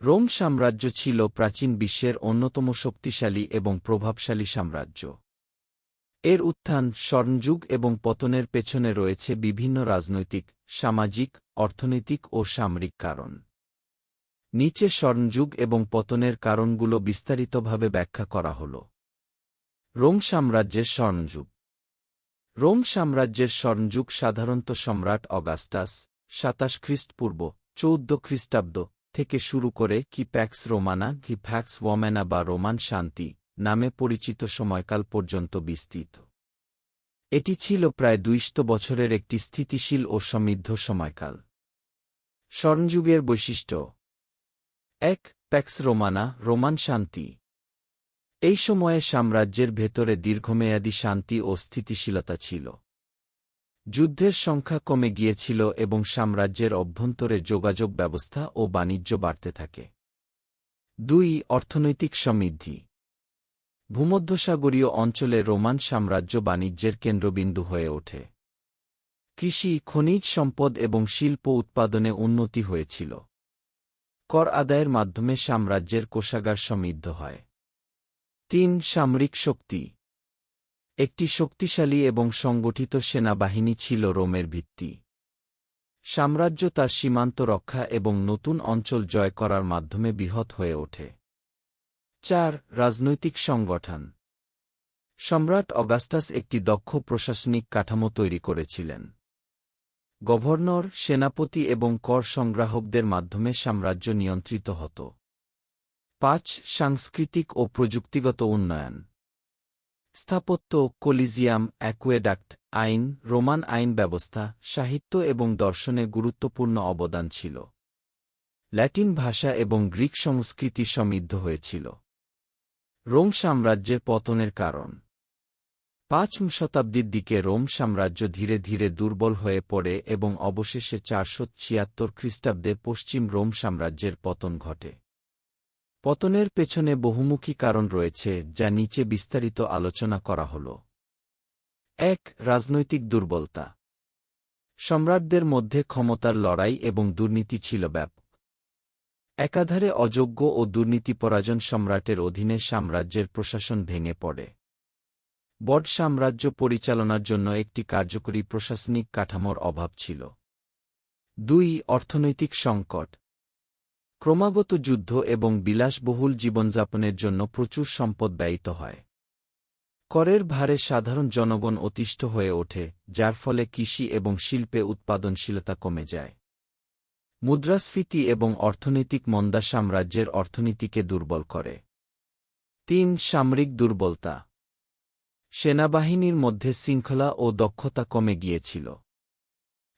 Rome সাম্রাজ্য ছিল প্রাচীন বিশ্বের অন্যতম শক্তিশালী এবং প্রভাবশালী সাম্রাজ্য। এর উত্থান, স্বর্ণযুগ এবং পতনের পেছনে রয়েছে বিভিন্ন রাজনৈতিক, সামাজিক, অর্থনৈতিক ও সামরিক কারণ। নিচে স্বর্ণযুগ এবং পতনের কারণগুলো বিস্তারিতভাবে ব্যাখ্যা করা হল। রোম সাম্রাজ্যের স্বর্ণযুগ। রোম সাম্রাজ্যের স্বর্ণযুগ সাধারণত সম্রাট অগাস্টাস ২৭ খ্রিস্টপূর্ব ১৪ খ্রিস্টাব্দ থেকে শুরু করে কি প্যাক্স রোমানা কি ফ্যাক্স ওয়ামেনা বা রোমান শান্তি নামে পরিচিত সময়কাল পর্যন্ত বিস্তৃত। এটি ছিল প্রায় ২০০ বছরের একটি স্থিতিশীল ও সমৃদ্ধ সময়কাল। স্বর্ণযুগের বৈশিষ্ট্য: ১. প্যাক্স রোমানা, রোমান শান্তি। এই সময়ে সাম্রাজ্যের ভেতরে দীর্ঘমেয়াদী শান্তি ও স্থিতিশীলতা ছিল। যুদ্ধের সংখ্যা কমে গিয়েছিল এবং সাম্রাজ্যের অভ্যন্তরে যোগাযোগ ব্যবস্থা ও বাণিজ্য বাড়তে থাকে। ২. অর্থনৈতিক সমৃদ্ধি। ভূমধ্যসাগরীয় অঞ্চলে রোমান সাম্রাজ্য বাণিজ্যের কেন্দ্রবিন্দু হয়ে ওঠে। কৃষি, খনিজ সম্পদ এবং শিল্প উৎপাদনে উন্নতি হয়েছিল। কর আদায়ের মাধ্যমে সাম্রাজ্যের কোষাগার সমৃদ্ধ হয়। ৩. সামরিক শক্তি। একটি শক্তিশালী এবং সংগঠিত সেনাবাহিনী ছিল রোমের ভিত্তি। সাম্রাজ্য তার সীমান্ত রক্ষা এবং নতুন অঞ্চল জয় করার মাধ্যমে বৃহৎ হয়ে ওঠে। ৪. রাজনৈতিক সংগঠন। সম্রাট অগাস্টাস একটি দক্ষ প্রশাসনিক কাঠামো তৈরি করেছিলেন। গভর্নর, সেনাপতি এবং কর সংগ্রাহকদের মাধ্যমে সাম্রাজ্য নিয়ন্ত্রিত হতো। ৫. সাংস্কৃতিক ও প্রযুক্তিগত উন্নয়ন। স্থাপত্য, কলিজিয়াম, অ্যাকুয়েডাক্ট, আইন, রোমান আইন ব্যবস্থা, সাহিত্য এবং দর্শনে গুরুত্বপূর্ণ অবদান ছিল। ল্যাটিন ভাষা এবং গ্রিক সংস্কৃতি সমৃদ্ধ হয়েছিল। রোম সাম্রাজ্যের পতনের কারণ: ৫ম শতাব্দীর দিকে রোম সাম্রাজ্য ধীরে ধীরে দুর্বল হয়ে পড়ে এবং অবশেষে ৪৭৬ খ্রিস্টাব্দে পশ্চিম রোম সাম্রাজ্যের পতন ঘটে। পতনের পেছনে বহুমুখী কারণ রয়েছে যা নিচে বিস্তারিত আলোচনা করা হল। ১. রাজনৈতিক দুর্বলতা। সম্রাটদের মধ্যে ক্ষমতার লড়াই এবং দুর্নীতি ছিল ব্যাপক। একাধারে অযোগ্য ও দুর্নীতিপরায়ণ সম্রাটের অধীনে সাম্রাজ্যের প্রশাসন ভেঙে পড়ে। বড় সাম্রাজ্য পরিচালনার জন্য একটি কার্যকরী প্রশাসনিক কাঠামোর অভাব ছিল। ২. অর্থনৈতিক সংকট। ক্রমাগত যুদ্ধ এবং বিলাসবহুল জীবনযাপনের জন্য প্রচুর সম্পদ ব্যয়িত হয়। করের ভারে সাধারণ জনগণ অতিষ্ঠ হয়ে ওঠে, যার ফলে কৃষি এবং শিল্পে উৎপাদনশীলতা কমে যায়। মুদ্রাস্ফীতি এবং অর্থনৈতিক মন্দা সাম্রাজ্যের অর্থনীতিকে দুর্বল করে। ৩. সামরিক দুর্বলতা। সেনাবাহিনীর মধ্যে শৃঙ্খলা ও দক্ষতা কমে গিয়েছিল।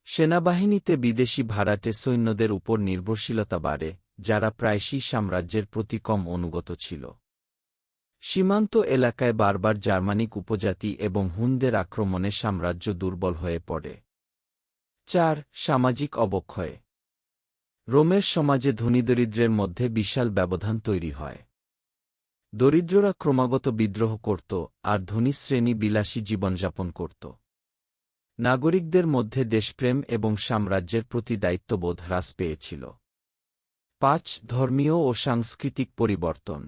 সেনাবাহিনীতে বিদেশি ভাড়াটে সৈন্যদের উপর নির্ভরশীলতা বাড়ে, যারা প্রায়শই সাম্রাজ্যের প্রতি কম অনুগত ছিল। সীমান্ত এলাকায় বারবার জার্মানিক উপজাতি এবং হুনদের আক্রমণে সাম্রাজ্য দুর্বল হয়ে পড়ে। ৪. সামাজিক অবক্ষয়। রোমের সমাজে ধনীদরিদ্রের মধ্যে বিশাল ব্যবধান তৈরি হয়। দরিদ্ররা ক্রমাগত বিদ্রোহ করত, আর ধনী শ্রেণী বিলাসী জীবনযাপন করত। নাগরিকদের মধ্যে দেশপ্রেম এবং সাম্রাজ্যের প্রতি দায়িত্ববোধ হ্রাস পেয়েছিল। ৫. ধর্মীয় ও সাংস্কৃতিক পরিবর্তন।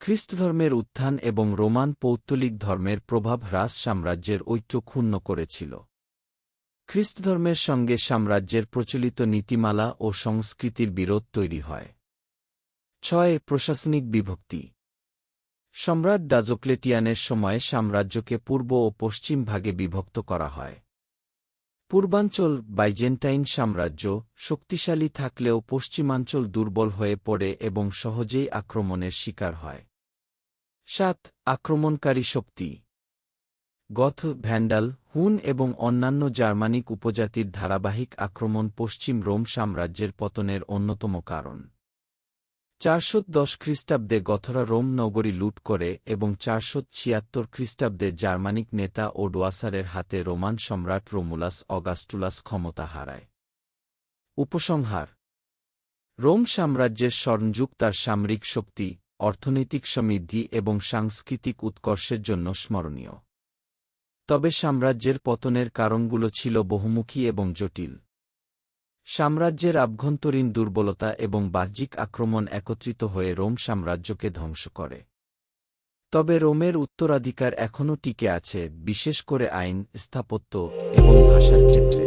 খ্রিস্টধর্মের উত্থান এবং রোমান পৌত্তলিক ধর্মের প্রভাব হ্রাস সাম্রাজ্যের ঐক্য ক্ষুণ্ণ করেছিল। খ্রিস্টধর্মের সঙ্গে সাম্রাজ্যের প্রচলিত নীতিমালা ও সংস্কৃতির বিরোধ তৈরি হয়। ৬. প্রশাসনিক বিভক্তি। সম্রাট ডায়োক্লেটিয়ানের সময়ে সাম্রাজ্যকে পূর্ব ও পশ্চিম ভাগে বিভক্ত করা হয়। পূর্বাঞ্চল, বাইজেন্টাইন সাম্রাজ্য, শক্তিশালী থাকলেও পশ্চিমাঞ্চল দুর্বল হয়ে পড়ে এবং সহজেই আক্রমণের শিকার হয়। ৭. আক্রমণকারী শক্তি। গথ, ভ্যান্ডাল, হুন এবং অন্যান্য জার্মানিক উপজাতির ধারাবাহিক আক্রমণ পশ্চিম রোম সাম্রাজ্যের পতনের অন্যতম কারণ। ৪১০ খ্রিস্টাব্দে গথরা রোম নগরী লুট করে এবং ৪৭৬ খ্রিস্টাব্দে জার্মানিক নেতা ওডোয়াসারের হাতে রোমান সম্রাট রোমুলাস অগাস্টুলাস ক্ষমতা হারায়। উপসংহার: রোম সাম্রাজ্যের স্বর্ণযুগ তার সামরিক শক্তি, অর্থনৈতিক সমৃদ্ধি এবং সাংস্কৃতিক উৎকর্ষের জন্য স্মরণীয়। তবে সাম্রাজ্যের পতনের কারণগুলো ছিল বহুমুখী এবং জটিল। সাম্রাজ্যের আভ্যন্তরীণ দুর্বলতা এবং বাহ্যিক আক্রমণ একত্রিত হয়ে রোম সাম্রাজ্যকে ধ্বংস করে। তবে রোমের উত্তরাধিকার এখনও টিকে আছে, বিশেষ করে আইন, স্থাপত্য এবং ভাষার ক্ষেত্রে।